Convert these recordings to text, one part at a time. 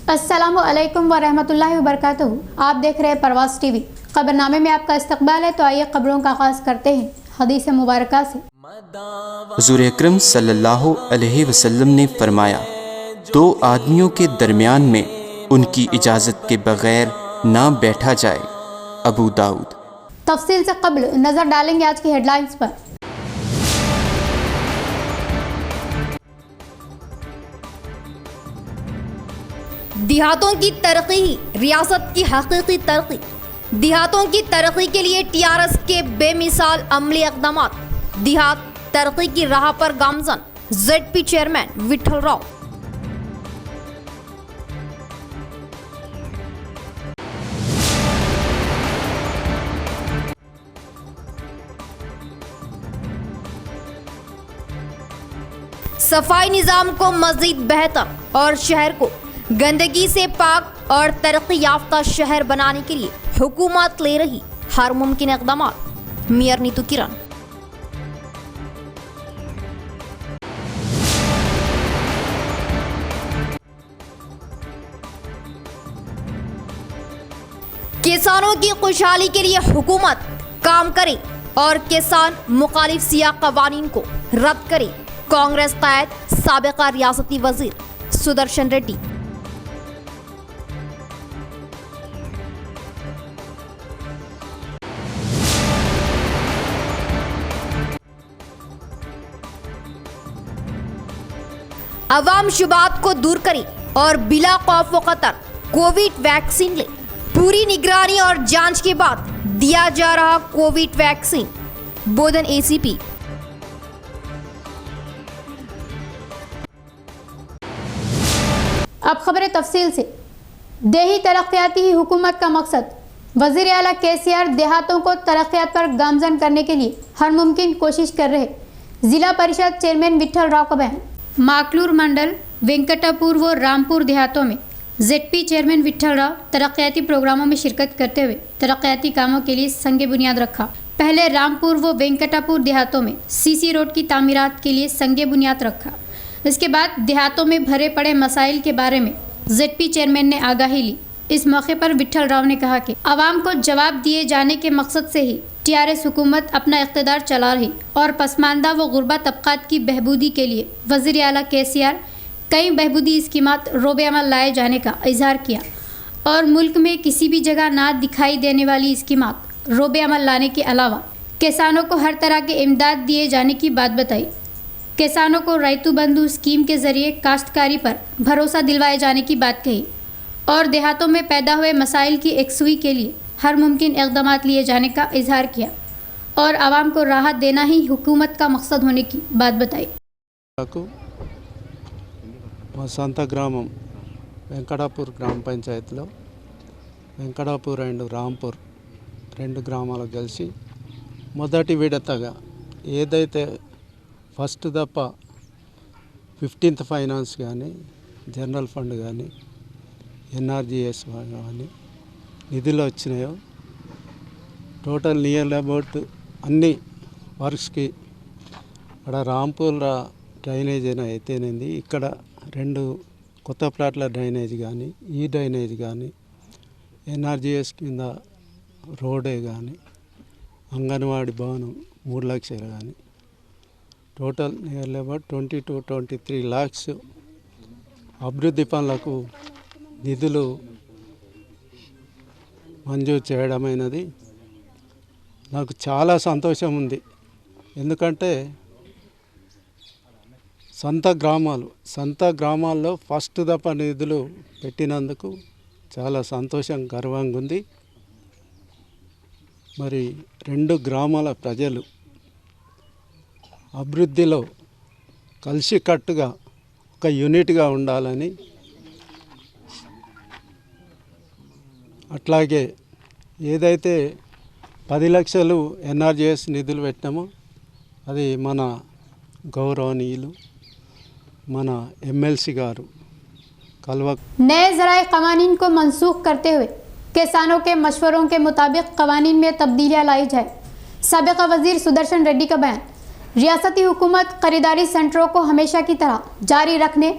अस्सलामु अलैकुम व रहमतुल्लाहि व बरकातुहू। आप देख रहे हैं परवास टीवी। खबरनामे में आपका इस्तकबाल है। तो आइए खबरों का आगाज़ करते हैं हदीस मुबारका से। हुज़ूर अकरम सल्लल्लाहु अलैहि वसल्लम ने फरमाया, दो आदमियों के दरमियान में उनकी इजाज़त के बग़ैर ना बैठा जाए। अबू दाऊद। तफसील से कब्ल नज़र डालेंगे आज की हेडलाइंस पर। देहातों की तरक्की ही रियासत की हकीकी तरक्की। देहातों की तरक्की के लिए टीआरएस के बेमिसाल अमली इक़दाम। देहात तरक्की की राह पर गामजन जेडपी चेयरमैन विठल राव। सफाई निज़ाम को मज़ीद बेहतर और शहर को गंदगी से पाक और तरक्की याफ्ता शहर बनाने के लिए हुकूमत ले रही हर मुमकिन इक़दाम। मेयर नीतू किरण। किसानों की खुशहाली के लिए हुकूमत काम करे और किसान मुखालिफ सियाह कवानीन को रद्द करे। कांग्रेस कायद साबिका रियासती वजीर सुदर्शन रेड्डी। अवाम शुबात को दूर करे और बिला खौफ व खतर कोविड वैक्सीन ले। पूरी निगरानी और जांच के बाद दिया जा रहा कोविड वैक्सीन। बोधन एसीपी। अब खबरें तफसील से। देही तरक्याती ही हुकूमत का मकसद। वज़ीर आला केसीआर देहातों को तरक्यात पर गामजन करने के लिए हर मुमकिन कोशिश कर रहे। जिला परिषद चेयरमैन विठल राव का बयान। माकलूर मंडल वेंकटापुर व रामपुर देहातों में जेडपी चेयरमैन विठल राव तरक्याती प्रोग्रामों में शिरकत करते हुए तरक्याती कामों के लिए संग बुनियाद रखा। पहले रामपुर व वेंकटापुर देहातों में सीसी रोड की तामीरात के लिए संग बुनियाद रखा। इसके बाद देहातों में भरे पड़े मसाइल के बारे में जेडपी चेयरमैन ने आगाही ली। इस मौके पर विठल राव ने कहा कि आवाम को जवाब दिए जाने के मकसद से ही टीआरएस हुकूमत अपना इख्तिदार चला रही और पसमानदा व गुरबा तबकात की बहबूदी के लिए वज़ीर आला केसीआर कई बहबूदी स्कीमात रोबे अमल लाए जाने का इजहार किया और मुल्क में किसी भी जगह ना दिखाई देने वाली स्कीमात रोबे अमल लाने के अलावा किसानों को हर तरह के इमदाद दिए जाने की बात बताई। किसानों को रैतु बंधु स्कीम के जरिए काश्तकारी पर भरोसा दिलवाए जाने की बात कही और देहातों में पैदा हुए मसाइल की एकसुई के लिए हर मुमकिन इक़दाम लिए जाने का इजहार किया और आवाम को राहत देना ही हुकूमत का मकसद होने की बात बताई। మా సొంత గ్రామం వెంకటాపూర్ గ్రామ పంచాయతీలో వెంకటాపూర్ అండ్ రాంపూర్ రెండు గ్రామాలకు కలిసి మొదటి విడతగా ఏదైతే ఫస్ట్ దప్ప 15th ఫైనాన్స్ కానీ జనరల్ ఫండ్ కానీ ఎన్ఆర్జీఎస్ కానీ నిధులు వచ్చినాయో టోటల్ నియర్ అబౌట్ అన్ని వర్క్స్కి అక్కడ రాంపూర్లో డ్రైనేజ్ అయితేనేది ఇక్కడ రెండు కొత్త ప్లాట్ల డ్రైనేజ్ కానీ ఈ డ్రైనేజ్ కానీ ఎన్ఆర్జీఎస్ కింద రోడే కానీ అంగన్వాడీ భవనం 3 లక్షలు కానీ total nearly about 20 to 23 lakhs అభివృద్ధి పనులకు నిధులు మంజూరు చేయడమైనది నాకు చాలా సంతోషం ఉంది. ఎందుకంటే సొంత గ్రామాల్లో ఫస్ట్ దఫా నిధులు పెట్టినందుకు చాలా సంతోషం గర్వంగా ఉంది. మరి రెండు గ్రామాల ప్రజలు అభివృద్ధిలో కలిసికట్టుగా ఒక యూనిట్గా ఉండాలని అట్లాగే ఏదైతే 10 లక్షలు ఎన్ఆర్జీఎస్ నిధులు పెట్టామో అది మన గౌరవనీయులు మన एमएलसी गारू कलवा। नए ज़राए क़वानीन को मनसूख करते हुए किसानों के मशवरों के मुताबिक क़वानीन में तब्दीलियाँ लाई जाए। साबिक़ा वज़ीर सुदर्शन रेड्डी का बयान। रियासती हुकूमत खरीदारी सेंटरों को हमेशा की तरह जारी रखने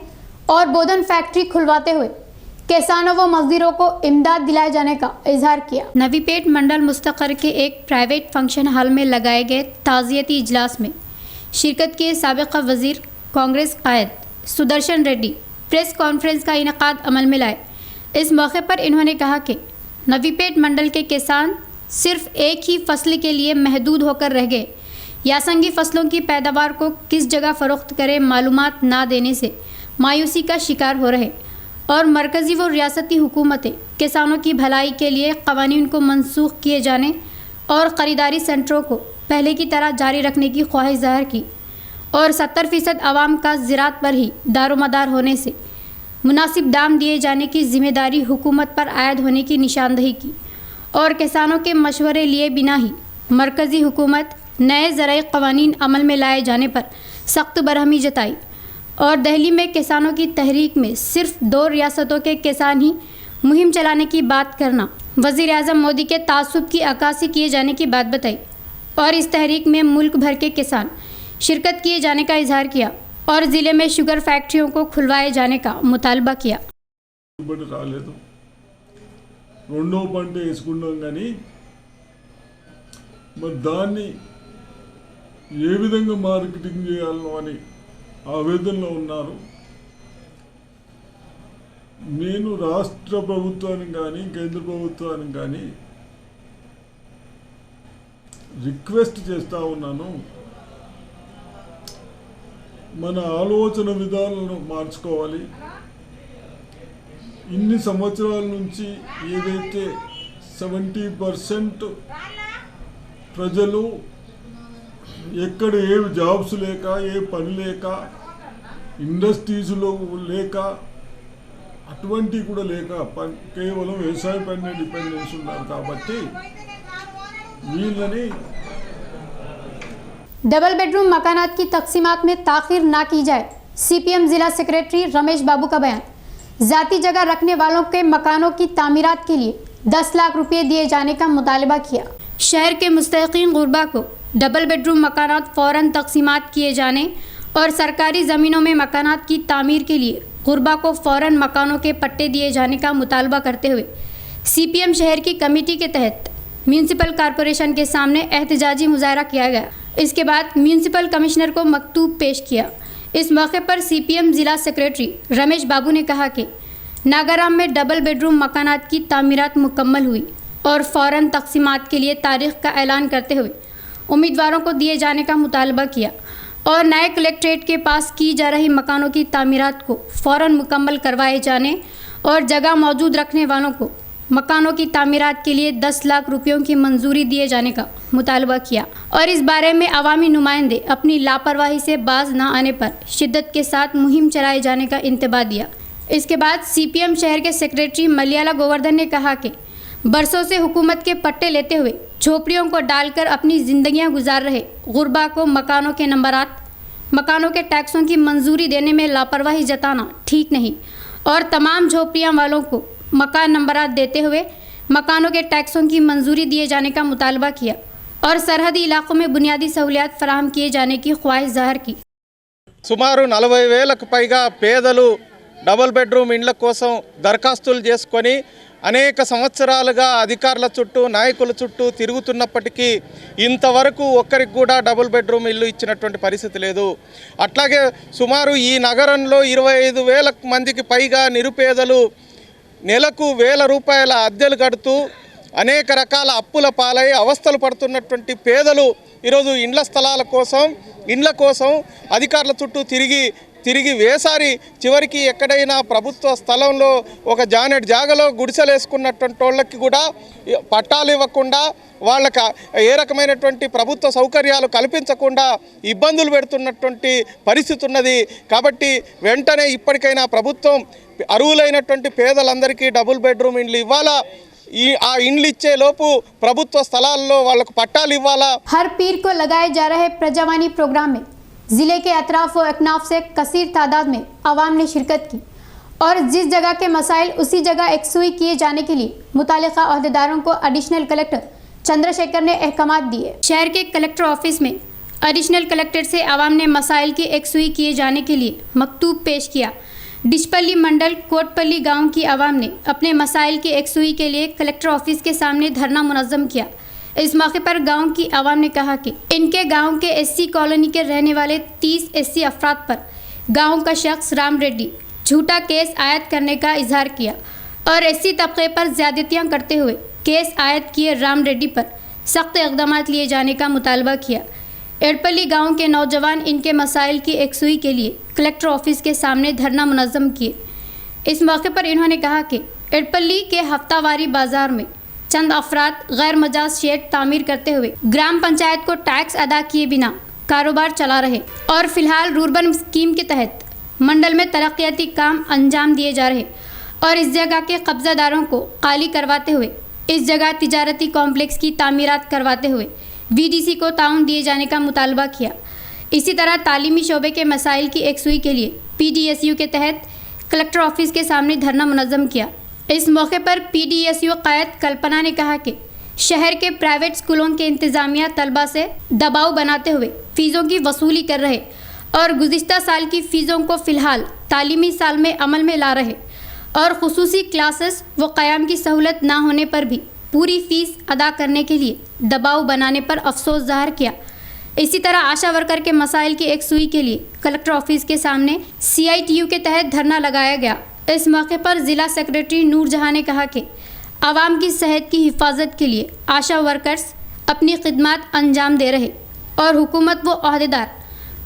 और बोधन फैक्ट्री खुलवाते हुए किसानों व मजदूरों को इमदाद दिलाए जाने का इजहार किया। नवीपेट मंडल मुस्तकर के एक प्राइवेट फंक्शन हॉल में लगाए गए ताज़ियती इजलास में शिरकत किए साबिक़ा वज़ीर कांग्रेस कायद सुदर्शन रेड्डी प्रेस कॉन्फ्रेंस का इनेकाद अमल में लाए। इस मौके पर इन्होंने कहा कि नवीपेट मंडल के किसान सिर्फ एक ही फसल के लिए महदूद होकर रह गए। यासंगी फसलों की पैदावार को किस जगह फ़रोख्त करें मालूमात ना देने से मायूसी का शिकार हो रहे और मरकज़ी व रियासती हुकूमतें किसानों की भलाई के लिए क़वानीन को मनसूख किए जाने और ख़रीदारी सेंटरों को पहले की तरह जारी रखने की ख्वाहिश ज़ाहिर की और 70% आवाम का ज़राअत पर ही दारोमदार होने से मुनासिब दाम दिए जाने की ज़िम्मेदारी हुकूमत पर आयद होने की निशानदही की और किसानों के मशवरे लिए बिना ही मरकज़ी हुकूमत नए ज़राई क़वानीन अमल में लाए जाने पर सख्त बरहमी जताई और दिल्ली में किसानों की तहरीक में सिर्फ 2 रियासतों के किसान ही मुहिम चलाने की बात करना वज़ीर आज़म मोदी के तासुब की अक्कासी किए जाने की बात बताई और इस तहरीक में मुल्क भर के किसान शिरकत किए जाने का इजहार किया और ज़िले में शुगर फैक्ट्रियों को खुलवाए जाने का मुतालबा किया। రెండో పంట వేసుకున్నాం కానీ మరి దాన్ని ఏ విధంగా మార్కెటింగ్ చేయాలో అని ఆవేదనలో ఉన్నారు. నేను రాష్ట్ర ప్రభుత్వానికి కానీ కేంద్ర ప్రభుత్వానికి కానీ రిక్వెస్ట్ చేస్తూ ఉన్నాను, మన ఆలోచన విధానాలను మార్చుకోవాలి. ఇన్ని సంవత్సరాల నుంచి ఏదైతే 70% ప్రజలు ఎక్కడ ఏ జాబ్స్ లేక ఏ పని లేక ఇండస్ట్రీస్లో లేక అటువంటి కూడా లేక కేవలం వ్యవసాయ పైన డిపెండెన్స్ ఉన్నారు కాబట్టి వీళ్ళని डबल बेडरूम मकानात की तकसीमात में ताखीर ना की जाए। सीपीएम जिला सेक्रेटरी रमेश बाबू का बयान। जाती जगह रखने वालों के मकानों की तामीरात के लिए 10 लाख रुपए दिए जाने का मुतालबा किया। शहर के मुस्तहिक़ीन गुरबा को डबल बेडरूम मकानात फ़ौरन तकसीमात किए जाने और सरकारी ज़मीनों में मकानात की तामीर के लिए गुरबा को फ़ौरन मकानों के पट्टे दिए जाने का मुतालबा करते हुए सीपीएम शहर की कमेटी के तहत म्यूनसिपल कॉरपोरेशन के सामने एहतजाजी मुजाहरा किया गया। इसके बाद म्यूनसिपल कमिश्नर को मकतूब पेश किया। इस मौके पर सीपीएम ज़िला सेक्रेटरी रमेश बाबू ने कहा कि नागाराम में डबल बेडरूम मकानात की तामीरात मुकम्मल हुई और फ़ौरन तकसीमात के लिए तारीख़ का ऐलान करते हुए उम्मीदवारों को दिए जाने का मुतालबा किया और नए कलेक्ट्रेट के पास की जा रही मकानों की तामीरात को फ़ौरन मुकम्मल करवाए जाने और जगह मौजूद रखने वालों को मकानों की तामीरात के लिए 10 लाख रुपयों की मंजूरी दिए जाने का मुतालबा किया और इस बारे में अवामी नुमाइंदे अपनी लापरवाही से बाज न आने पर शिद्दत के साथ मुहिम चलाए जाने का इंतबाह दिया। इसके बाद सीपीएम शहर के सेक्रेटरी मलयाला गोवर्धन ने कहा कि बरसों से हुकूमत के पट्टे लेते हुए झोपड़ियों को डालकर अपनी ज़िंदगियां गुजार रहे गुरबा को मकानों के नंबरात, मकानों के टैक्सों की मंजूरी देने में लापरवाही जताना ठीक नहीं और तमाम झोपड़ियाँ वालों को मकान नंबरात देते हुए मकानों के टैक्सों की मंजूरी दिए जाने का मुतालबा किया और सरहदी इलाकों में बुनियादी सहूलियात फराहम किए जाने की ख्वाहिश जाहिर की। సుమారు 40,000కు పైగా పేదలు డబుల్ బెడ్రూమ్ ఇండ్ల కోసం దరఖాస్తులు చేసుకొని అనేక సంవత్సరాలుగా అధికారుల చుట్టూ నాయకుల చుట్టూ తిరుగుతున్నప్పటికీ ఇంతవరకు ఒక్కరికి కూడా డబుల్ బెడ్రూమ్ ఇల్లు ఇచ్చినటువంటి పరిస్థితి లేదు. అట్లాగే సుమారు ఈ నగరంలో 25,000 మందికి పైగా నిరుపేదలు నెలకు 1,000 రూపాయల అద్దెలు కడుతూ అనేక రకాల అప్పుల పాలై అవస్థలు పడుతున్నటువంటి పేదలు ఈరోజు ఇండ్ల స్థలాల కోసం ఇండ్ల కోసం అధికారుల చుట్టూ తిరిగి వేసారి చివరికి ఎక్కడైనా ప్రభుత్వ స్థలంలో ఒక జానెట్ జాగలో గుడిసెలేసుకున్నటువంటి వాళ్ళకి కూడా పట్టాలు ఇవ్వకుండా వాళ్ళకి ఏ రకమైనటువంటి ప్రభుత్వ సౌకర్యాలు కల్పించకుండా ఇబ్బందులు పెడుతున్నటువంటి పరిస్థితి ఉన్నది. కాబట్టి వెంటనే ఇప్పటికైనా ప్రభుత్వం అర్హులైనటువంటి పేదలందరికీ డబుల్ బెడ్రూమ్ ఇండ్లు ఇవ్వాలా, ఆ ఇండ్లు ఇచ్చే లోపు ప్రభుత్వ స్థలాల్లో వాళ్ళకు పట్టాలు ఇవ్వాలా. हर पीर को लगाए जा रहे प्रजावानी प्रोग्राम में जिले के अतराफ व अकनाफ से कसीर तादाद में आवाम ने शिरकत की और जिस जगह के मसाइल उसी जगह एकसुई किए जाने के लिए मुतालिका अहदेदारों को एडिशनल कलेक्टर चंद्रशेखर ने अहकामात दिए। शहर के कलेक्टर ऑफिस में एडिशनल कलेक्टर से आवाम ने मसाइल की एकसुई किए जाने के लिए मकतूब पेश किया, डिशपल्ली मंडल कोटपल्ली गांव की आवाम ने अपने मसाइल की एकसुई के लिए कलेक्टर ऑफिस के सामने धरना मुनज़्ज़म किया। इस मौके पर गांव की आवाम ने कहा कि इनके गांव के एससी कॉलोनी के रहने वाले 30 एससी अफराद पर गांव का शख्स राम रेड्डी झूठा केस आयद करने का इजहार किया और एससी तबके पर ज़्यादतियाँ करते हुए केस आयद किए राम रेड्डी पर सख्त इक़दाम लिए जाने का मुतालबा किया। एड़पल्ली गांव के नौजवान इनके मसाइल की एकसुई के लिए कलेक्टर ऑफिस के सामने धरना मुनज़्ज़म किए। इस मौके पर इन्होंने कहा कि एड़पल्ली के हफ्तावारी बाजार में चंद अफराद गैर मजाज शेड तामीर करते हुए ग्राम पंचायत को टैक्स अदा किए बिना कारोबार चला रहे और फिलहाल रूरबन स्कीम के तहत मंडल में तरक्याती काम अंजाम दिए जा रहे और इस जगह के कब्जादारों को खाली करवाते हुए इस जगह तिजारती कॉम्प्लेक्स की तामीरात करवाते हुए वीडीसी को ताउन दिए जाने का मुतालबा किया। इसी तरह तालीमी शोबे के मसाइल की एकसुई के लिए पीडीएसयू के तहत कलेक्टर ऑफिस के सामने धरना मुनज़्ज़म किया। इस मौके पर पीडीएसयू कायद कल्पना ने कहा कि शहर के प्राइवेट स्कूलों के इंतज़ामिया तलबा से दबाव बनाते हुए फ़ीसों की वसूली कर रहे और गुज़िश्ता साल की फ़ीसों को फ़िलहाल तालीमी साल में अमल में ला रहे और खुसूसी क्लासेस व क़याम की सहूलत ना होने पर भी पूरी फ़ीस अदा करने के लिए दबाव बनाने पर अफसोस ज़ाहिर किया। इसी तरह आशा वर्कर के मसाइल की एकसुई के लिए कलेक्टर ऑफिस के सामने CITU के तहत धरना लगाया गया। इस मौके पर ज़िला सेक्रेटरी नूरजहां ने कहा कि आवाम की सेहत की हिफाजत के लिए आशा वर्कर्स अपनी खिदमत अंजाम दे रहे और हुकूमत व अहदेदार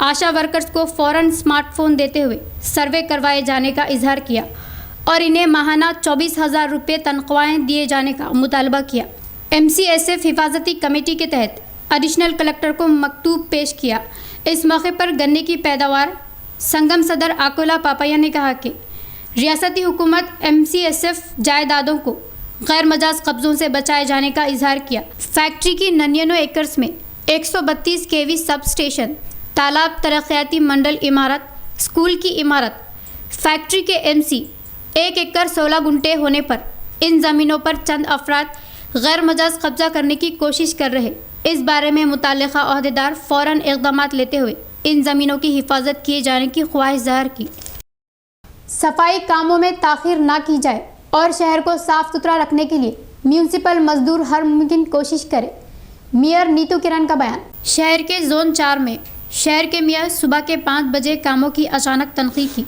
आशा वर्कर्स को फ़ौरन स्मार्टफोन देते हुए सर्वे करवाए जाने का इजहार किया और इन्हें माहाना 24,000 रुपये तनख्वाहें दिए जाने का मुतालबा किया। MCSF हिफाजती कमेटी के तहत एडिशनल कलेक्टर को मकतूब पेश किया। इस मौके पर गन्ने की पैदावार संगम सदर आकोला पापैया ने कहा कि रियासती हुकूमत MCSF जायदादों को गैर मजाज कब्ज़ों से बचाए जाने का इजहार किया। फैक्ट्री की 99 एकड़ में 132 kV सब स्टेशन, तालाब, तरक्याती मंडल इमारत, स्कूल की इमारत, फैक्ट्री के MC 1 एकड़ 16 गुंठे होने पर इन ज़मीनों पर चंद अफराद गैर मजाज कब्जा करने की कोशिश कर रहे। इस बारे में मुताल्लिका अहदेदार फ़ौरन इक़दाम लेते हुए इन ज़मीनों की हिफाजत किए जाने की ख्वाहिश ज़ाहिर की। सफाई कामों में ताख़ीर ना की जाए और शहर को साफ़ सुथरा रखने के लिए म्यूनसिपल मजदूर हर मुमकिन कोशिश करे। मेयर नीतू किरण का बयान। शहर के जोन 4 में शहर के मेयर सुबह के 5 बजे कामों की अचानक तनक़ी की।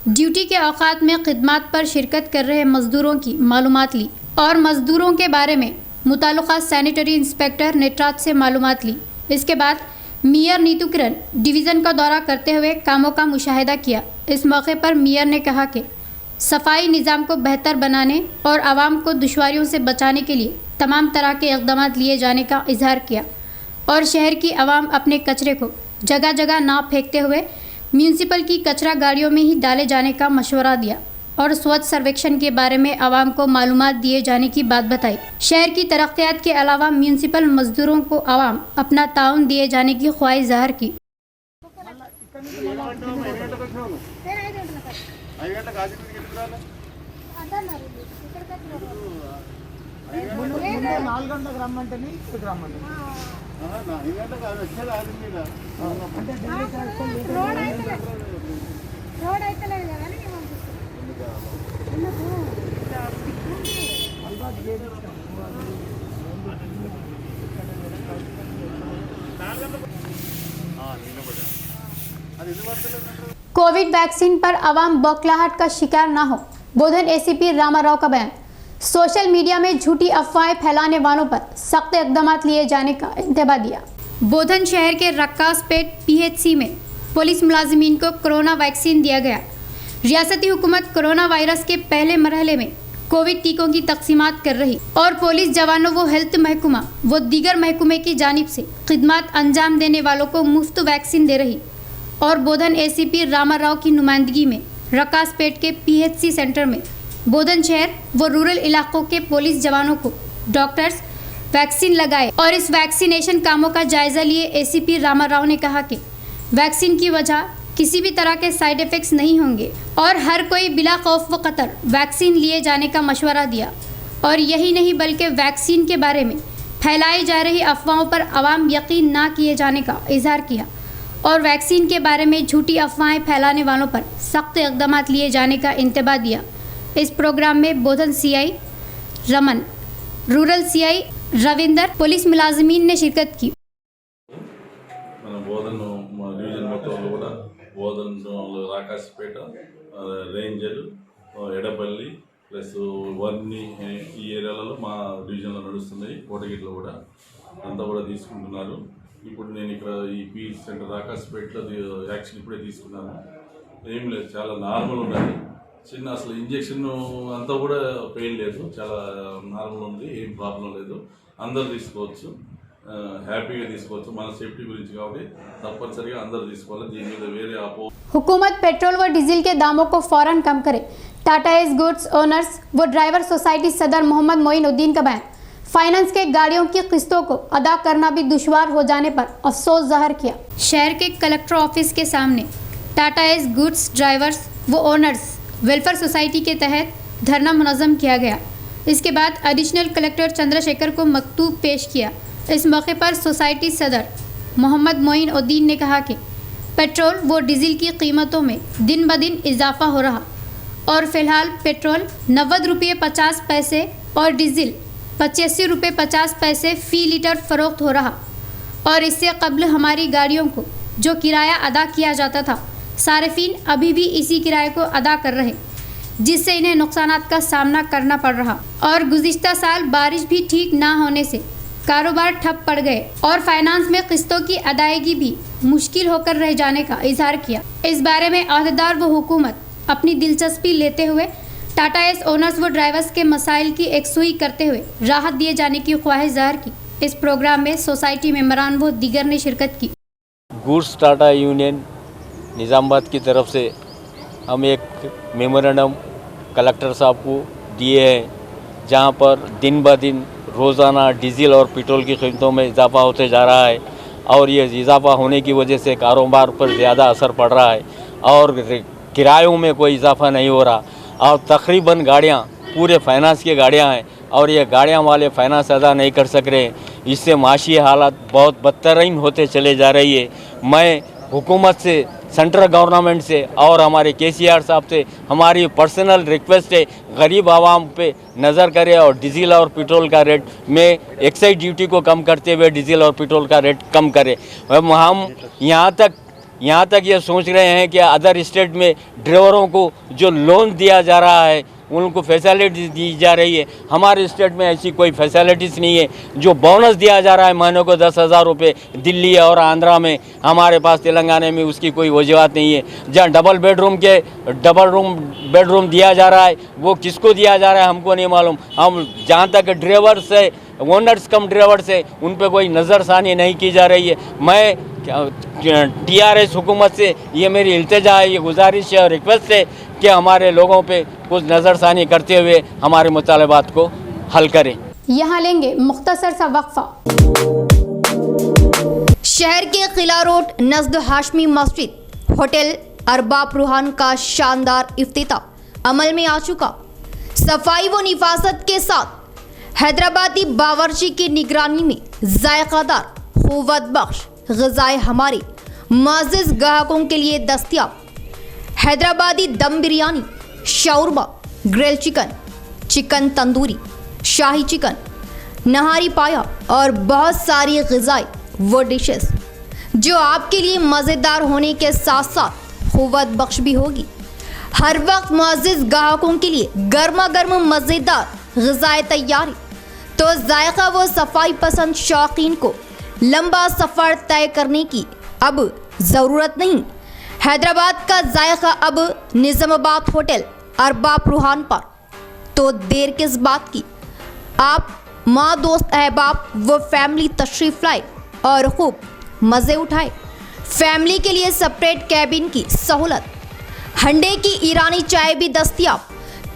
ड्यूटी के औकात में खिदमत पर शिरकत कर रहे मजदूरों की मालूमात ली और मजदूरों के बारे में मुताल्लिका सैनिटरी इंस्पेक्टर नेटराज से मालूमात ली। इसके बाद मेयर नीतू किरण डिवीज़न का दौरा करते हुए कामों का मुशाहिदा किया। इस मौके पर मेयर ने कहा कि सफाई निज़ाम को बेहतर बनाने और आवाम को दुश्वारियों से बचाने के लिए तमाम तरह के इक़दाम लिए जाने का इजहार किया और शहर की आवाम अपने कचरे को जगह जगह ना फेंकते हुए म्यूनसिपल की कचरा गाड़ियों में ही डाले जाने का मशवरा दिया और स्वच्छ सर्वेक्षण के बारे में आवाम को मालूमात दिए जाने की बात बताई। शहर की तरक्यात के अलावा म्यूनसिपल मजदूरों को आवाम अपना ताउन दिए जाने की ख्वाहिश ज़ाहिर की। कोविड वैक्सीन पर आवाम बौखलाहट का शिकार ना हो, बोधन ACP रामाराव का बयान। सोशल मीडिया में झूठी अफवाहें फैलाने वालों पर सख्त इक़दाम लिए जाने का इंतबा दिया। बोधन शहर के रक्कासपेट PHC में पुलिस मुलाजिमीन को कोरोना वैक्सीन दिया गया। रियासती हुकूमत कोरोना वायरस के पहले मरहले में कोविड टीकों की तकसीमात कर रही और पुलिस जवानों व हेल्थ महकमा व दीगर महकमे की जानिब से खिदमत अंजाम देने वालों को मुफ्त वैक्सीन दे रही और बोधन ACP रामाराव की नुमाइंदगी में रक्कासपेट के PHC सेंटर में बोधन शहर व रूरल इलाकों के पुलिस जवानों को डॉक्टर्स वैक्सीन लगाए और इस वैक्सीनेशन कामों का जायज़ा लिए ACP रामाराव ने कहा कि वैक्सीन की वजह किसी भी तरह के साइड इफ़ेक्ट्स नहीं होंगे और हर कोई बिला खौफ व ख़तर वैक्सीन लिए जाने का मशवरा दिया और यही नहीं बल्कि वैक्सीन के बारे में फैलाई जा रही अफवाहों पर आवाम यकीन ना किए जाने का इजहार किया और वैक्सीन के बारे में झूठी अफवाहें फैलाने वालों पर सख्त इक़दाम लिए जाने का इंतबाह दिया। इस प्रोग्राम में Bodhan CI Raman, rural CI Ravinder, police मुलाजिमीन ने शिरकत की। మన బోధన డివిజన్ మొత్తంలో కూడా బోధన రాకాశపేట రేంజర్ ఎడపల్లి ప్లస్ వర్ని ఈ ఏరియాలలో మా డివిజన్లో నడుస్తున్నాయి. కోటగిట్లో కూడా అంతా కూడా తీసుకుంటున్నారు. ఇప్పుడు నేను ఇక్కడ ఈ పీఈ సెంటర్ రాకాశపేటలో వ్యాక్సిన్ ఇప్పుడే తీసుకున్నాను. ఏం లేదు, చాలా నార్మల్ ఉన్నది. చిన్న అసలు ఇంజెక్షన్ అంతా కూడా పెయిన్ లేదు, చాలా నార్మల్ ఉంది, ఏం ప్రాబ్లం లేదు. అందరు తీసుకోవచ్చు, హ్యాపీగా తీసుకోవచ్చు. మన సేఫ్టీ గురించి కాబట్టి తప్పనిసరిగా అందరూ తీసుకోవాలి. దీని మీద వేరే हुकूमत पेट्रोल व डीजल के दामों को फौरन कम करे। टाटा एस गुड्स ओनर्स व ड्राइवर सोसाइटी सदर मोहम्मद मोइनुद्दीन का बयान। फाइनेंस के गाड़ियों की किस्तों को अदा करना भी दुश्वार हो जाने पर अफसोस जाहिर किया। शहर के कलेक्टर ऑफिस के सामने टाटा एस गुड्स ड्राइवर्स व ओनर्स वेलफेयर सोसाइटी के तहत धरना मुनज़्ज़म किया गया। इसके बाद एडिशनल कलेक्टर चंद्रशेखर को मकतूब पेश किया। इस मौके पर सोसाइटी सदर मोहम्मद मोइनुद्दीन ने कहा कि पेट्रोल व डीजल की कीमतों में दिन ब दिन इजाफा हो रहा और फ़िलहाल पेट्रोल 90 रुपये 50 पैसे और डीजल 85 रुपये 50 पैसे फ़ी लीटर फ़रोख्त हो रहा और इससे कबल हमारी गाड़ियों को जो किराया अदा किया जाता था, सारिफीन अभी भी इसी किराए को अदा कर रहे, जिससे इन्हें नुकसानात का सामना करना पड़ रहा। और गुज़िश्ता साल बारिश भी ठीक ना होने से कारोबार ठप पड़ गए और फाइनेंस में किस्तों की अदायगी भी मुश्किल होकर रह जाने का इजहार किया। इस बारे में अहदेदार व हुकूमत अपनी दिलचस्पी लेते हुए टाटा एस ओनर्स व ड्राइवर्स के मसाइल की एकसुई करते हुए राहत दिए जाने की ख्वाहिश जाहिर की। इस प्रोग्राम में सोसाइटी मेंबरान व दीगर ने शिरकत की। गुड्स टाटा यूनियन निज़ामाबाद की तरफ से हम एक मेमोरेंडम कलेक्टर साहब को दिए हैं, जहां पर दिन ब दिन रोज़ाना डीजल और पेट्रोल की कीमतों में इजाफा होते जा रहा है और ये इजाफा होने की वजह से कारोबार पर ज़्यादा असर पड़ रहा है और किरायों में कोई इजाफा नहीं हो रहा और तकरीबन गाड़ियाँ पूरे फाइनेंस की गाड़ियाँ हैं और ये गाड़ियाँ वाले फाइनेंस अदा नहीं कर सक रहे हैं। इससे माशी हालात बहुत बदतरीन होते चले जा रही है। मैं हुकूमत से, सेंट्रल गवर्नमेंट से और हमारे केसीआर साहब से हमारी पर्सनल रिक्वेस्ट है, गरीब आवाम पे नज़र करे और डीजल और पेट्रोल का रेट में एक्साइज ड्यूटी को कम करते हुए डीजल और पेट्रोल का रेट कम करे। हम यहाँ तक ये सोच रहे हैं कि अदर स्टेट में ड्राइवरों को जो लोन दिया जा रहा है उनको फैसिलिटी दी जा रही है, हमारे स्टेट में ऐसी कोई फैसिलिटीज़ नहीं है। जो बोनस दिया जा रहा है महीनों को 10,000 रुपये दिल्ली और आंध्रा में, हमारे पास तेलंगाना में उसकी कोई वजूहत नहीं है। जहाँ डबल बेडरूम दिया जा रहा है वो किसको दिया जा रहा है हमको नहीं मालूम। हम जहाँ तक ड्राइवर्स है, ओनर्स कम ड्राइवर्स है, उन पर कोई नज़रसानी नहीं की जा रही है। मैं टीआरएस हुकूमत से ये मेरी इल्तिजा है, ये गुजारिश है और रिक्वेस्ट है कि हमारे लोगों पे कुछ नज़रसानी करते हुए हमारे मुतालबात को हल करें। यहाँ लेंगे मुख्तसर सा वक्फा। शहर के किला रोड नज़द हाशमी मस्जिद होटल अरबाब रूहान का शानदार इफ्तिताह अमल में आ चुका। सफाई व निफासत के साथ हैदराबादी बावर्ची की निगरानी में जायकादार क़ुव्वत बख्श ग़िज़ाएँ हमारे मुअज़्ज़िज़ ग्राहकों के लिए दस्तयाब। Hyderabadi dum biryani, shawarma, grill chicken, chicken tandoori, shahi chicken, nihari paya और बहुत सारी ग़िज़ाएँ वो डिशेस जो आपके लिए मज़ेदार होने के साथ साथ क़ुव्वत बख्श भी होगी। हर वक्त मुअज़्ज़िज़ ग्राहकों के लिए गर्मा गर्म मज़ेदार ग़िज़ाएँ तैयारी, तो जायका व सफाई पसंद शौकीन को लंबा सफ़र तय करने की अब ज़रूरत नहीं। हैदराबाद का जायका अब निज़ामाबाद होटल अरबाब रूहान पर, तो देर किस बात की। आप माँ दोस्त अहबाब व फैमिली तशरीफ़ लाए और खूब मज़े उठाए। फैमिली के लिए सेपरेट कैबिन की सहूलत, हंडे की ईरानी चाय भी दस्तयाब।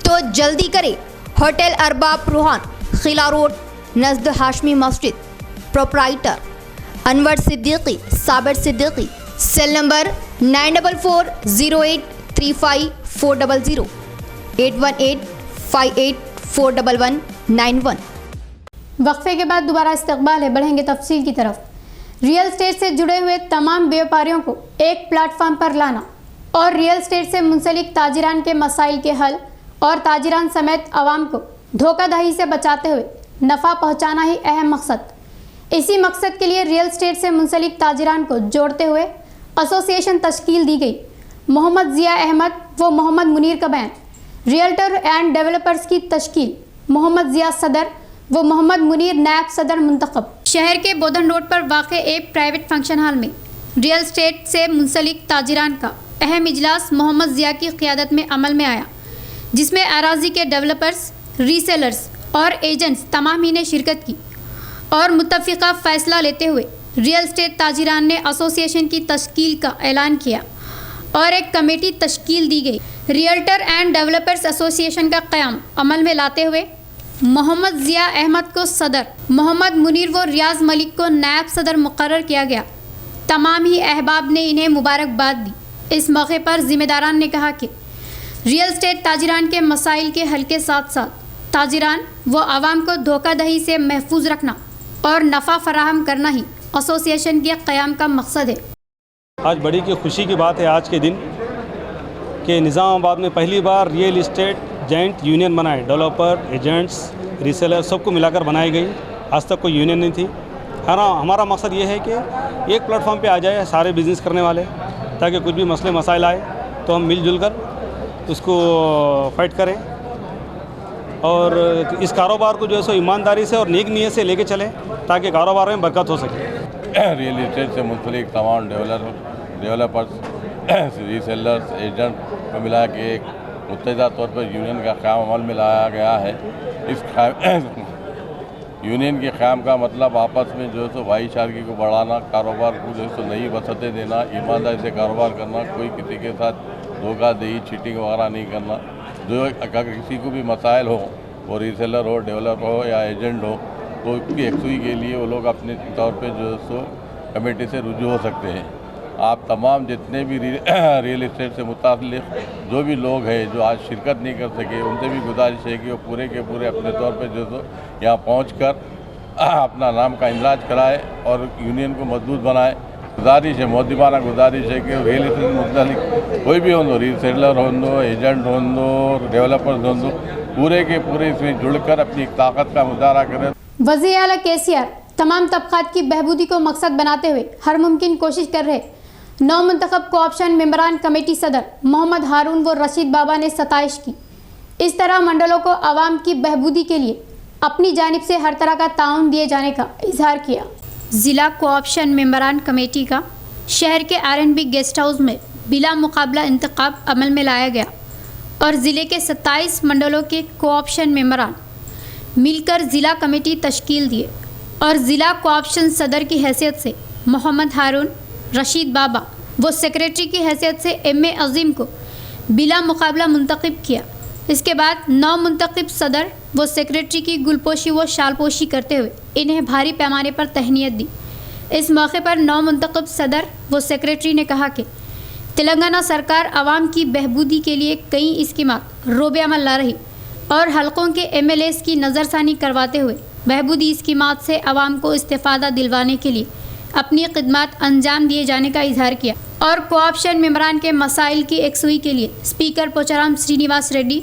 तो जल्दी करें, होटल अरबाब रूहान, किला रोड नज़द हाशमी मस्जिद। Proprietor Anwar Siddiqui, Sabir Siddiqui. Cell number 9440835400 81858411191। वक्फे के बाद दोबारा इस्तकबाल है, बढ़ेंगे तफसील की तरफ। रियल एस्टेट से जुड़े हुए तमाम व्यापारियों को एक प्लेटफॉर्म पर लाना और रियल एस्टेट से मुंसलिक ताजिरान के मसाइल के हल और ताजिरान समेत आवाम को धोखाधड़ी से बचाते हुए नफ़ा पहुंचाना ही अहम मकसद। इसी मकसद के लिए रियल एस्टेट से मुंसलिक ताजिरान को जोड़ते हुए एसोसिएशन तश्कील दी गई। मोहम्मद ज़िया अहमद व मोहम्मद मुनीर का बयान। रियल्टर एंड डेवलपर्स की तश्कील, मोहम्मद ज़िया सदर व मोहम्मद मुनीर नायब सदर मुंतखब। शहर के बोधन रोड पर वाक़े एक प्राइवेट फंक्शन हॉल में रियल एस्टेट से मुंसलिक ताजिरान का अहम इजलास मोहम्मद ज़िया की क़ियादत में अमल में आया, जिसमें अराजी के डेवलपर्स, रीसेलर्स और एजेंट्स तमाम ही ने शिरकत की और मुत्तफ़िक़ा फ़ैसला लेते हुए रियल एस्टेट ताजिरान ने एसोसिएशन की तश्कील का ऐलान किया और एक कमेटी तश्कील दी गई। रियल्टर एंड डेवलपर्स एसोसिएशन का क़याम अमल में लाते हुए मोहम्मद ज़िया अहमद को सदर, मोहम्मद मुनीर व रियाज मलिक को नायब सदर मुकर्रर किया गया। तमाम ही अहबाब ने इन्हें मुबारकबाद दी। इस मौके पर ज़िम्मेदारान ने कहा कि रियल एस्टेट ताजिरान के मसाइल के हल के साथ साथ ताजिरान व आवाम को धोखाधड़ी से महफूज रखना और नफ़ा फराहम करना ही एसोसिएशन के क़याम का मकसद है। आज बड़ी की खुशी की बात है आज के दिन कि निज़ामाबाद में पहली बार रियल इस्टेट जॉइंट यूनियन बनाए। डेवलपर, एजेंट्स, रीसेलर सबको मिलाकर बनाई गई। आज तक कोई यूनियन नहीं थी। हमारा मकसद ये है कि एक प्लेटफॉर्म पे आ जाए सारे बिज़नेस करने वाले, ताकि कुछ भी मसले मसाइल आए तो हम मिलजुल कर उसको फाइट करें और इस कारोबार को जो है सो ईमानदारी से और नेक नीयत से लेके चलें ताकि कारोबार में बरकत हो सके। रियल इस्टेट से मुंसलिक तमाम डेवलपर्स, रीसेलर्स, एजेंट को मिला के एक मुत्तहिदा तौर पर यूनियन का क़याम अमल में लाया गया है। इस यूनियन के क़याम का मतलब आपस में जो है सो भाईचारगी को बढ़ाना, कारोबार को जो है सो नई वसअतें देना, ईमानदारी से कारोबार करना, कोई किसी के साथ धोखाधड़ी, चीटिंग वगैरह नहीं करना। जो अगर किसी को भी मसाइल हो, वो रीसेलर हो, डेवलपर हो या एजेंट हो, तो उसकी यकसुई के लिए वो लोग अपने तौर पे जो है सो कमेटी से रुजू हो सकते हैं। आप तमाम जितने भी रियल इस्टेट से मुताल्लिक़ जो भी लोग हैं जो आज शिरकत नहीं कर सके, उनसे भी गुजारिश है कि वो पूरे के पूरे अपने तौर पे जो है यहाँ पहुँचकर अपना नाम का इंदराज कराए और यूनियन को मजबूत बनाए। गुजारिश है, मोहब्बताना गुजारिश है कि रियल इस्टेट से मुताल्लिक़ कोई भी हो, रीसेलर हो, एजेंट हो, डेवलपर्स हो, पूरे के पूरे इसमें जुड़कर अपनी ताकत का मुजाहरा करें। वज़ीर आला केसीआर तमाम तबक़ात की बहबूदी को मकसद बनाते हुए हर मुमकिन कोशिश कर रहे नौ मुंतखब कोऑप्शन मेंबरान कमेटी सदर मोहम्मद हारून व रशीद बाबा ने सताइश की। इस तरह मंडलों को आवाम की बहबूदी के लिए अपनी जानिब से हर तरह का ताउन दिए जाने का इजहार किया। ज़िला कोऑप्शन मेंबरान कमेटी का शहर के R&B गेस्ट हाउस में बिला मुकाबला इंतखाब अमल में लाया गया और ज़िले के 27 मंडलों के कोऑप्शन मेंबरान मिलकर ज़िला कमेटी तश्कील दिए और ज़िला कोऑप्शन सदर की हैसियत से मोहम्मद हारून, रशीद बाबा वो सेक्रेटरी की हैसियत से M.A. अज़ीम को बिला मुकाबला मुंतखब किया। इसके बाद 9 मुंतखब सदर वो सेक्रेटरी की गुलपोशी व शालपोशी करते हुए इन्हें भारी पैमाने पर तहनीत दी। इस मौके पर 9 मुंतखब सदर व सेक्रेटरी ने कहा कि तेलंगाना सरकार आवाम की बहबूदी के लिए कई स्कीमात रोबे अमल ला रही और हलकों के MLAs की नज़रसानी करवाते हुए बहबूदी स्कीमात से आवाम को इस्तेफ़ादा दिलवाने के लिए अपनी खिदमत अंजाम दिए जाने का इजहार किया और कोऑप्शन मेंबरान के मसाइल की एकसुई के लिए स्पीकर पोचाराम श्रीनिवास रेड्डी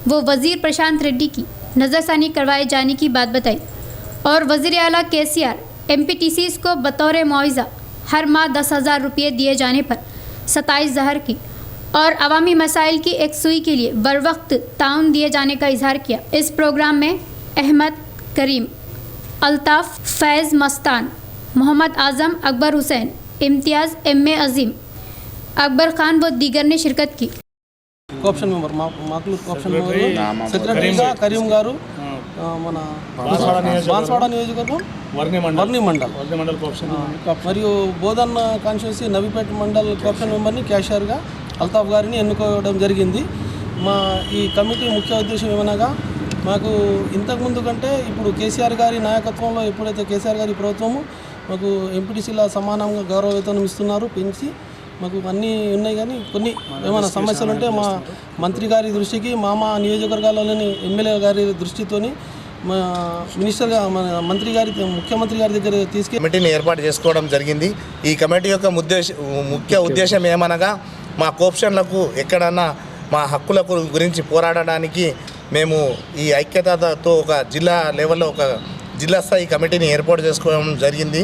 व वज़ीर प्रशांत रेड्डी की नज़रसानी करवाए जाने की बात बताई और वज़ीर आला केसीआर MPTCs को बतौर मुआवजा हर माह 10,000 रुपये दिए जाने पर 27 ज़हर की और अवामी मसाइल की एकसुई के लिए बर वक्त ताउन दिए जाने का इजहार किया। इस प्रोग्राम में अहमद करीम, अल्ताफ़, फैज़ मस्तान, मोहम्मद आज़म, अकबर हुसैन, इम्तियाज़, M.A. अज़ीम, अकबर खान व दीगर ने शिरकत की। కోఆప్షన్ మెంబర్ మాకు కోఆప్షన్ మెంబర్ సెక్రటరీగా కరీం గారు మన బాన్స్వాడ నియోజకవర్గం వర్ని మండల్ మరియు బోధన్ కాన్స్టిట్యున్సీ నవీపేట మండల్ కోఆప్షన్ మెంబర్ని క్యాషియర్గా అల్తాఫ్ గారిని ఎన్నుకోవడం జరిగింది. మా ఈ కమిటీ ముఖ్య ఉద్దేశం ఏమనగా మాకు ఇంతకుముందు కంటే ఇప్పుడు కేసీఆర్ గారి నాయకత్వంలో ఎప్పుడైతే కేసీఆర్ గారి ప్రభుత్వము మాకు ఎంపీటీసీల సమానంగా గౌరవ వేతనం ఇస్తున్నారు పెంచి మాకు అన్నీ ఉన్నాయి. కానీ కొన్ని ఏమైనా సమస్యలు ఉంటే మా మంత్రి గారి దృష్టికి మా నియోజకవర్గాలలోని ఎమ్మెల్యే గారి దృష్టితోని మినిస్టర్ మంత్రి గారి ముఖ్యమంత్రి గారి దగ్గర తీసుకెళ్ళి కమిటీని ఏర్పాటు చేసుకోవడం జరిగింది. ఈ కమిటీ యొక్క ముఖ్య ఉద్దేశం ఏమనగా మా కోప్షన్లకు ఎక్కడన్నా మా హక్కుల గురించి పోరాడడానికి మేము ఈ ఐక్యతతో ఒక జిల్లా లెవెల్లో ఒక జిల్లా స్థాయి కమిటీని ఏర్పాటు చేసుకోవడం జరిగింది.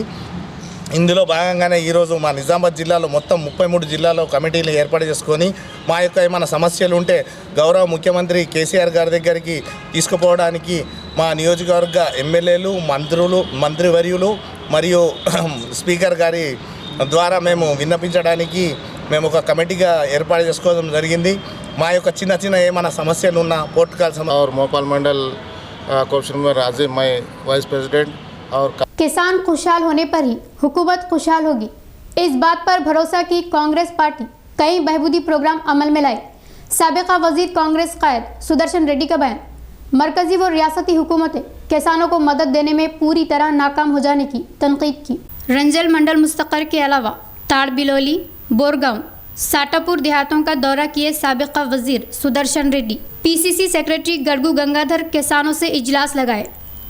ఇందులో భాగంగానే ఈరోజు మా నిజామాబాద్ జిల్లాలో మొత్తం 33 జిల్లాలో కమిటీలు ఏర్పాటు చేసుకొని మా యొక్క ఏమైనా సమస్యలు ఉంటే గౌరవ ముఖ్యమంత్రి కేసీఆర్ గారి దగ్గరికి తీసుకుపోవడానికి మా నియోజకవర్గ ఎమ్మెల్యేలు, మంత్రివర్యులు మరియు స్పీకర్ గారి ద్వారా మేము విన్నపించడానికి మేము ఒక కమిటీగా ఏర్పాటు చేసుకోవడం జరిగింది. మా యొక్క చిన్న ఏమైనా సమస్యలు ఉన్న పోర్టుకాల్ और भोपाल मंडल कोऑप्शन में राजीव मैं वाइस प्रेसिडेंट और किसान खुशहाल होने पर ही हुकूमत खुशहाल होगी, इस बात पर भरोसा की कांग्रेस पार्टी कई बहबूदी प्रोग्राम अमल में लाए। साबिका वजीर कांग्रेस कायद सुदर्शन रेड्डी का बयान, मरकजी व रियासती हुकूमतें किसानों को मदद देने में पूरी तरह नाकाम हो जाने की तनकीद की। रंजल मंडल मुस्तकर के अलावा ताड़बिलोली, बोरगांव, साटापुर देहातों का दौरा किए साबिका वजीर सुदर्शन रेड्डी। पीसीसी सेक्रेटरी गड़गू गंगाधर किसानों से इजलास लगाए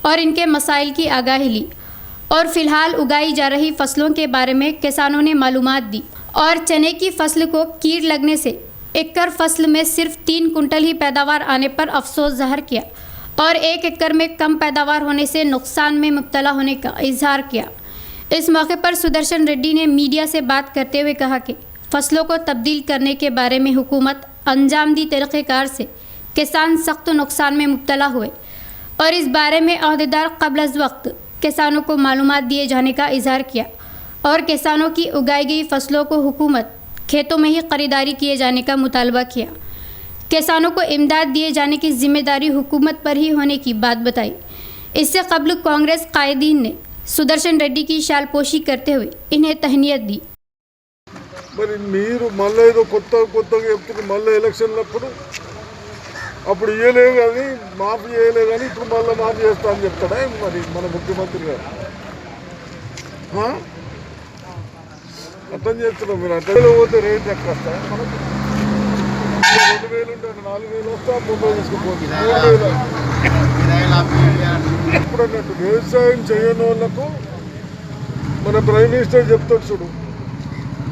और इनके मसाइल की आगाही ली और फिलहाल उगाई जा रही फसलों के बारे में किसानों ने मालूमात दी और चने की फसल को कीड़ लगने से एकड़ फसल में सिर्फ 3 कुंटल ही पैदावार आने पर अफसोस जाहिर किया और 1 एकड़ में कम पैदावार होने से नुकसान में मुब्तला होने का इजहार किया। इस मौके पर सुदर्शन रेड्डी ने मीडिया से बात करते हुए कहा कि फसलों को तब्दील करने के बारे में हुकूमत अंजाम दी तरीक़ेकार से किसान सख्त नुकसान में मुब्तला हुए और इस बारे में अहदेदार क़ब्ल अज़ वक्त किसानों को मालूमात दिए जाने का इजहार किया और किसानों की उगाई गई फसलों को हुकूमत खेतों में ही ख़रीदारी किए जाने का मुतालबा किया। किसानों को इमदाद दिए जाने की जिम्मेदारी हुकूमत पर ही होने की बात बताई। इससे कबल कांग्रेस कायदीन ने सुदर्शन रेड्डी की शालपोशी करते हुए इन्हें तहनीयत दी। మరి మీరు మళ్ళీ ఏదో కొత్తగా చెప్తున్నారు, మళ్ళీ ఎలక్షన్లప్పుడు అప్పుడు ఇవ్వలేవు కానీ మాఫీ చేయలేవు కానీ ఇప్పుడు మళ్ళీ మాఫీ చేస్తా అని చెప్తాడా మరి మన ముఖ్యమంత్రి గారు? అర్థం చేస్తున్నాం. మీరు అర్థంలో పోతే రేట్ ఎక్కువ వస్తాయి. మనకు 2000 ఉంటాయి, 4000 వస్తా, 30 తీసుకుపోతుంది, 3000 ఇప్పుడు అన్నట్టు వ్యవసాయం చేయని వాళ్ళకు మన ప్రైమ్ మినిస్టర్ చెప్తాడు చూడు,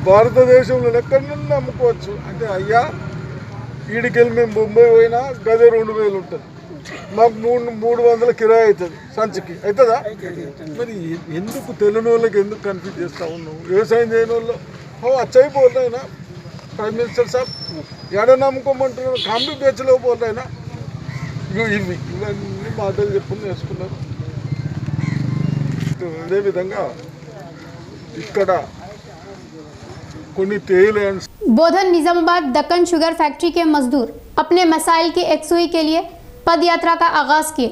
భారతదేశంలో ఎక్కడి నుండి అమ్ముకోవచ్చు అంటే, అయ్యా ఈడికెళ్ళి మేము బొంబాయి పోయినా గదే 2000 ఉంటుంది, మాకు 300 కిరాయి అవుతుంది సంచికి, అవుతుందా? మరి ఎందుకు తెలియని వాళ్ళకి ఎందుకు కన్ఫ్యూజ్ చేస్తూ ఉన్నావు? వ్యవసాయం చేయని వాళ్ళు అచ్చాయి పోతాయినా ప్రైమ్ మినిస్టర్ సాబ్ ఏడైనా అమ్ముకోమంటున్నారు, కాంబీ బేచలో పోతాయినా. ఇవన్నీ మాటలు చెప్పుకుని వేసుకున్నారు. అదేవిధంగా ఇక్కడ बोधन निजामाबाद दक्कन शुगर फैक्ट्री के मजदूर अपने मसाइल की एकसुई के लिए पद यात्रा का आगाज किए।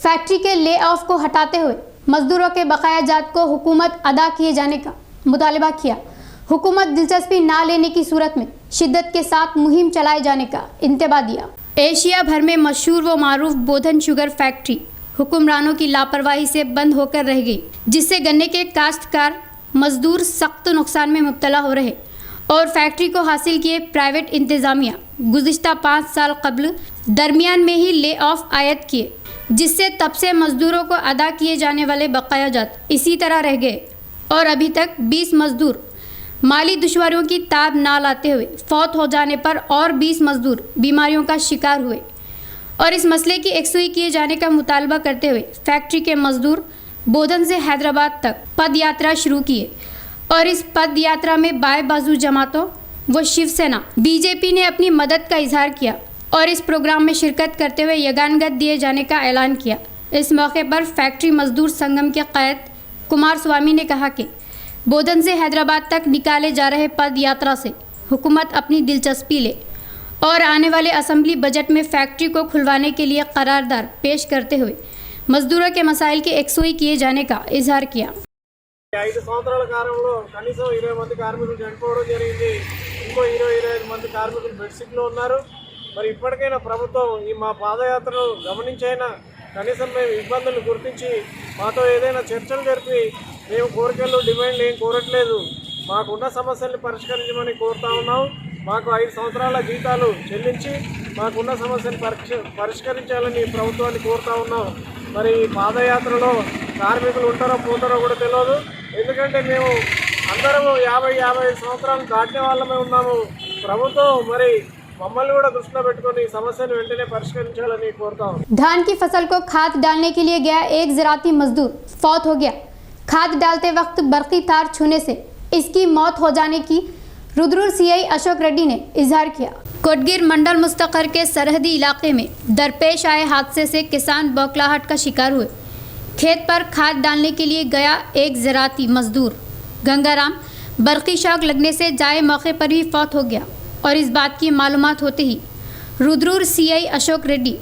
फैक्ट्री के ले ऑफ को हटाते हुए मजदूरों के बकाया जात को हुकूमत अदा किए जाने का मुतालबा किया। हुकूमत दिलचस्पी ना लेने की सूरत में शिद्दत के साथ मुहिम चलाए जाने का इंतबा दिया। एशिया भर में मशहूर व मारूफ बोधन शुगर फैक्ट्री हुक्मरानों की लापरवाही से बंद होकर रह गई, जिससे गन्ने के काश्तकार मजदूर सख्त नुकसान में मुब्तला हो रहे और फैक्ट्री को हासिल किए प्राइवेट इंतज़ामिया गुज़िश्ता 5 साल कबल दरमियान में ही ले ऑफ आयद किए, जिससे तब से मज़दूरों को अदा किए जाने वाले बकाया जात इसी तरह रह गए और अभी तक 20 मज़दूर माली दुश्वारियों की ताब ना लाते हुए फौत हो जाने पर और 20 मज़दूर बीमारियों का शिकार हुए और इस मसले की एकसुई किए जाने का मुतालबा करते हुए फैक्ट्री के मज़दूर बोधन से हैदराबाद तक पद यात्रा शुरू किए और इस पद यात्रा में बाएं बाजू जमातों व शिवसेना बीजेपी ने अपनी मदद का इजहार किया और इस प्रोग्राम में शिरकत करते हुए यगानगत दिए जाने का ऐलान किया। इस मौके पर फैक्ट्री मजदूर संगम के कायद कुमार स्वामी ने कहा कि बोधन से हैदराबाद तक निकाले जा रहे पद यात्रा से हुकूमत अपनी दिलचस्पी ले और आने वाले असेंबली बजट में फैक्ट्री को खुलवाने के लिए करारदाद पेश करते हुए मजदूरों के मसाइल की एकसुई किए जाने का इजहार किया। 5 సంవత్సరాల కాలంలో కనీసం 20 మంది కార్మికులు చనిపోవడం జరిగింది, ఇంకో 20-25 మంది కార్మికులు బెడ్షీట్లో ఉన్నారు. మరి ఇప్పటికైనా ప్రభుత్వం ఈ మా పాదయాత్రను గమనించైనా కనీసం మేము ఇబ్బందులు గుర్తించి మాతో ఏదైనా చర్చలు జరిపి, మేము కోరికలు డిమాండ్లు ఏం కోరట్లేదు, మాకున్న సమస్యల్ని పరిష్కరించమని కోరుతా ఉన్నాం. మాకు 5 సంవత్సరాల జీతాలు చెల్లించి మాకున్న సమస్యను పరిష్కరించాలని ప్రభుత్వాన్ని కోరుతా ఉన్నాం. మరి ఈ పాదయాత్రలో కార్మికులు ఉంటారో పోతారో కూడా తెలియదు. ఎందుకంటే మేము అందరం 50-55 సంవత్సరాలు దాటిన వాళ్ళమే ఉన్నాము. ప్రభుత్వం మరి మమ్మల్ని కూడా దృష్టిలో పెట్టుకొని ఈ సమస్యను వెంటనే పరిష్కరించాలని కోరుతాం. धान की फसल को खाद डालने के लिए गया एक ज़राती मजदूर फौत हो गया। खाद डालते वक्त बरकी तार छूने से इसकी मौत हो जाने की रुद्रुर सीआई अशोक रेड्डी ने इजहार किया। कोटगिर मंडल मुस्तकर के सरहदी इलाके में दरपेश आए हादसे से किसान बौखलाहट का शिकार हुए। खेत पर खाद डालने के लिए गया एक ज़राती मजदूर गंगाराम बरकी शॉक लगने से जाए मौके पर ही फौत हो गया और इस बात की मालूमात होते ही रुद्रुर सीआई अशोक रेड्डी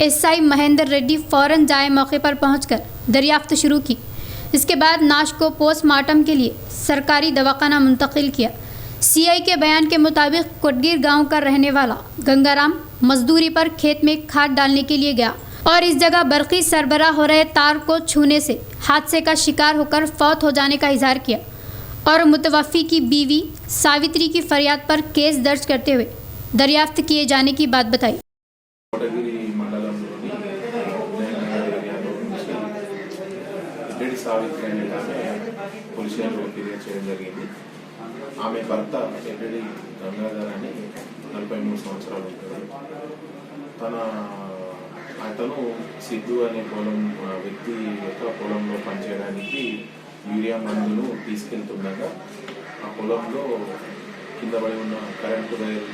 एसआई महेंद्र रेड्डी फौरन जाए मौके पर पहुंचकर दरियाफ्त शुरू की। इसके बाद नाश को पोस्टमार्टम के लिए सरकारी दवाखाना मुंतकिल किया। सीआई के बयान के मुताबिक कोटगिर गांव का रहने वाला गंगाराम मजदूरी पर खेत में खाद डालने के लिए गया और इस जगह बरकी सरबराह हो रहे तार को छूने से हादसे का शिकार होकर फौत हो जाने का इजहार किया और मुतवफ़ी की बीवी सावित्री की फरियाद पर केस दर्ज करते हुए दरियाफ्त किए जाने की बात बताई। సావిత్రి అనే పోలీస్ స్టేషన్లో ఫిర్యాదు చేయడం జరిగింది. ఆమె భర్త ఎక్కడి గంగాధర్ అని 43 సంవత్సరాలు ఉంటాడు. అతను సిద్ధు అనే వ్యక్తి యొక్క పొలంలో పనిచేయడానికి యూరియా మందును తీసుకెళ్తుండగా ఆ పొలంలో కింద పడి ఉన్న కరెంటు వైర్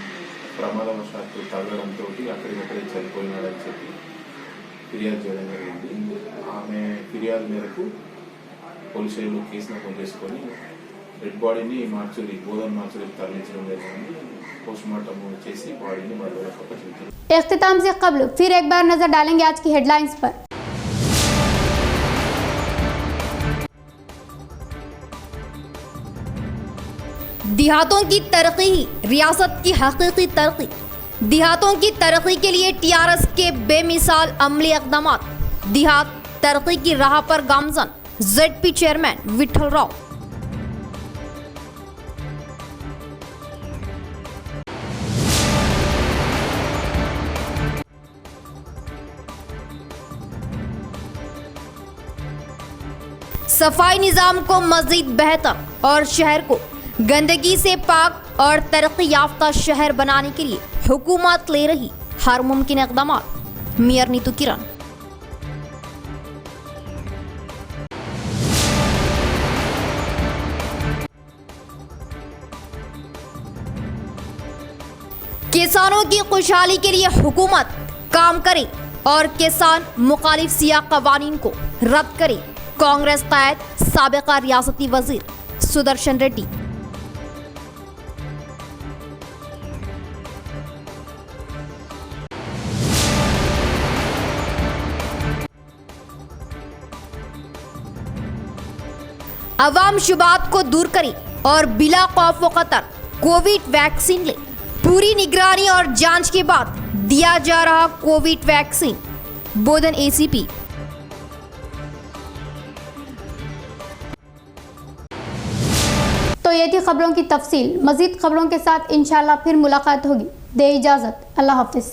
ప్రమాదవశాత్తు తగలడంతో అక్కడికక్కడే చనిపోయినాడని చెప్పి ఫిర్యాదు చేయడం జరిగింది. ఆమె ఫిర్యాదు మేరకు పోలీస్ స్టేషన్లో కేసు నమోదు చేసుకొని డెడ్ బాడీని బోధన్ మార్చురీకి తరలించడం జరిగింది. पोस्टमार्टम చేసి బాడీని మరొక పక్కన. इख्तिताम से कबल फिर एक बार नजर डालेंगे आज की हेडलाइंस पर। देहातों की तरक्की ही रियासत की हकीकी तरक्की। देहातों की तरक्की के लिए टीआरएस के बेमिसाल अमली इक़दामात। देहात तरक्की की राह पर गामजन जेडपी चेयरमैन विठल राव। सफाई निज़ाम को मज़ीद बेहतर और शहर को गंदगी से पाक और तरक्की याफ्ता शहर बनाने के लिए हुकूमत ले रही हर मुमकिन इक़दामात। मेयर नीतू किरण। किसानों की खुशहाली के लिए हुकूमत काम करे और किसान मुखालिफ सियाह कवानीन को रद्द करे। कांग्रेस कायद साबिका रियासती वजीर सुदर्शन रेड्डी। अवाम शुबात को दूर करे और बिला खौफ व खतर कोविड वैक्सीन ले। पूरी निगरानी और जांच के बाद दिया जा रहा कोविड वैक्सीन। बोधन एसीपी। तो ये थी खबरों की तफसील। मजीद खबरों के साथ इंशाल्लाह फिर मुलाकात होगी। दे इजाज़त। अल्लाह हाफिज़।